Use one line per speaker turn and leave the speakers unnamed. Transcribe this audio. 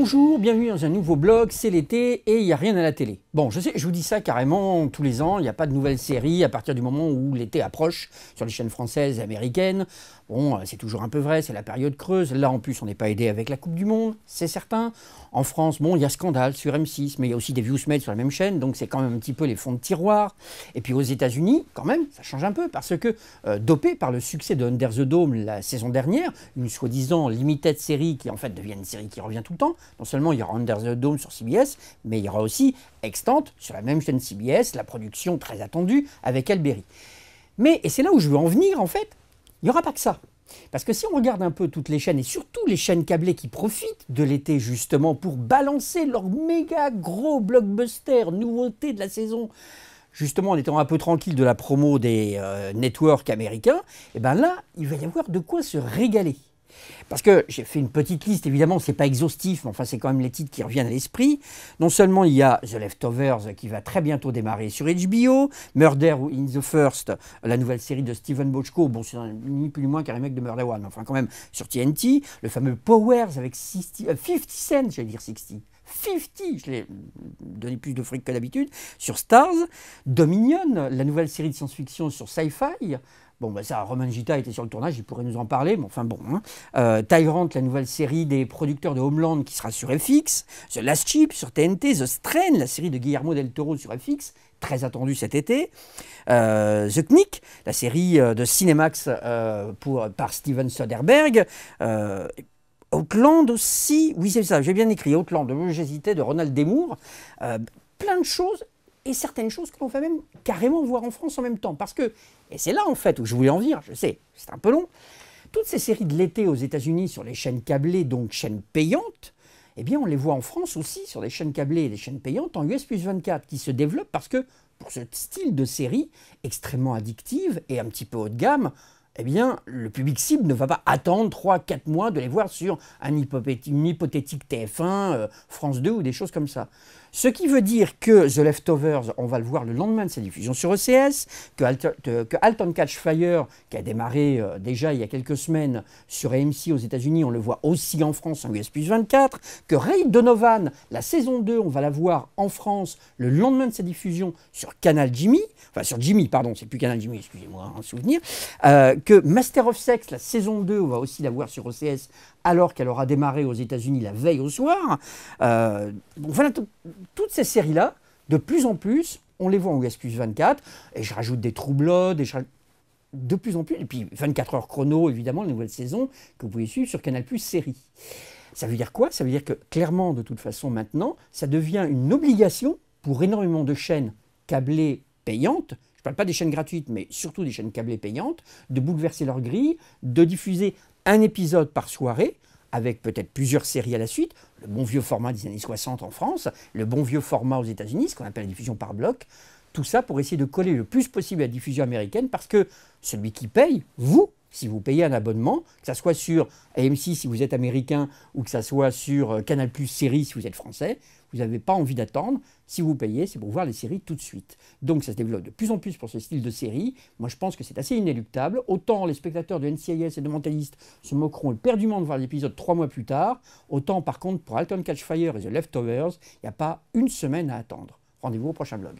Bonjour, bienvenue dans un nouveau blog, c'est l'été et il n'y a rien à la télé. Bon, je sais, je vous dis ça carrément tous les ans, il n'y a pas de nouvelles séries à partir du moment où l'été approche sur les chaînes françaises et américaines. Bon, c'est toujours un peu vrai, c'est la période creuse. Là, en plus, on n'est pas aidé avec la Coupe du Monde, c'est certain. En France, bon, il y a Scandale sur M6, mais il y a aussi des Viewsmade sur la même chaîne, donc c'est quand même un petit peu les fonds de tiroir. Et puis aux États-Unis, quand même, ça change un peu, parce que dopé par le succès de Under the Dome la saison dernière, une soi-disant limited série qui en fait devient une série qui revient tout le temps. Non seulement il y aura Under the Dome sur CBS, mais il y aura aussi Extant sur la même chaîne CBS, la production très attendue avec Alberi. Mais, et c'est là où je veux en venir en fait, il n'y aura pas que ça. Parce que si on regarde un peu toutes les chaînes, et surtout les chaînes câblées qui profitent de l'été justement pour balancer leurs méga gros blockbusters, nouveautés de la saison, justement en étant un peu tranquille de la promo des networks américains, et bien là, il va y avoir de quoi se régaler. Parce que j'ai fait une petite liste, évidemment, c'est pas exhaustif, mais enfin c'est quand même les titres qui reviennent à l'esprit. Non seulement il y a The Leftovers qui va très bientôt démarrer sur HBO, Murder in the First, la nouvelle série de Steven Bochco, bon c'est ni plus ni moins qu'un remake de Murder One, enfin quand même sur TNT, le fameux Powers avec 50 Cent, j'allais dire 60. 50, je l'ai donné plus de fric que d'habitude, sur Stars, Dominion, la nouvelle série de science-fiction sur Sci-Fi. Bon, ben ça, Roman Gita était sur le tournage, il pourrait nous en parler, mais enfin bon. Tyrant, la nouvelle série des producteurs de Homeland qui sera sur FX, The Last Ship sur TNT, The Strain, la série de Guillermo del Toro sur FX, très attendue cet été, The Knick, la série de Cinemax par Steven Soderbergh, Outland aussi, oui c'est ça, j'ai bien écrit, Outland, j'hésitais, de Ronald Demour, plein de choses, et certaines choses que l'on va même carrément voir en France en même temps. Parce que, et c'est là en fait où je voulais en venir, je sais, c'est un peu long, toutes ces séries de l'été aux États-Unis sur les chaînes câblées, donc chaînes payantes, eh bien on les voit en France aussi sur les chaînes câblées et les chaînes payantes en US+24 qui se développent parce que pour ce style de série extrêmement addictive et un petit peu haut de gamme, eh bien, le public cible ne va pas attendre 3-4 mois de les voir sur une hypothétique TF1, France 2 ou des choses comme ça. Ce qui veut dire que The Leftovers, on va le voir le lendemain de sa diffusion sur ECS, que Halt and Catch Fire, qui a démarré déjà il y a quelques semaines sur AMC aux États-Unis, on le voit aussi en France en US+24, que Ray Donovan, la saison 2, on va la voir en France le lendemain de sa diffusion sur Canal Jimmy, enfin sur Jimmy, pardon, c'est plus Canal Jimmy, excusez-moi, un souvenir, que Master of Sex, la saison 2, on va aussi la voir sur OCS alors qu'elle aura démarré aux États-Unis la veille au soir. Bon, voilà, toutes ces séries-là, de plus en plus, on les voit en US+24, et je rajoute des True Blood, de plus en plus, et puis 24 heures chrono, évidemment, la nouvelle saison, que vous pouvez suivre sur Canal+ Série. Ça veut dire quoi? Ça veut dire que, clairement, de toute façon, maintenant, ça devient une obligation pour énormément de chaînes câblées payantes, je ne parle pas des chaînes gratuites, mais surtout des chaînes câblées payantes, de bouleverser leur grille, de diffuser un épisode par soirée, avec peut-être plusieurs séries à la suite, le bon vieux format des années 60 en France, le bon vieux format aux États-Unis, ce qu'on appelle la diffusion par bloc, tout ça pour essayer de coller le plus possible à la diffusion américaine, parce que celui qui paye, vous, si vous payez un abonnement, que ça soit sur AMC si vous êtes américain, ou que ça soit sur Canal+ Série si vous êtes français, vous n'avez pas envie d'attendre. Si vous payez, c'est pour voir les séries tout de suite. Donc ça se développe de plus en plus pour ce style de série. Moi je pense que c'est assez inéluctable. Autant les spectateurs de NCIS et de Mentalist se moqueront éperdument de voir l'épisode 3 mois plus tard, autant par contre pour Halt and Catch Fire et The Leftovers, il n'y a pas une semaine à attendre. Rendez-vous au prochain blog.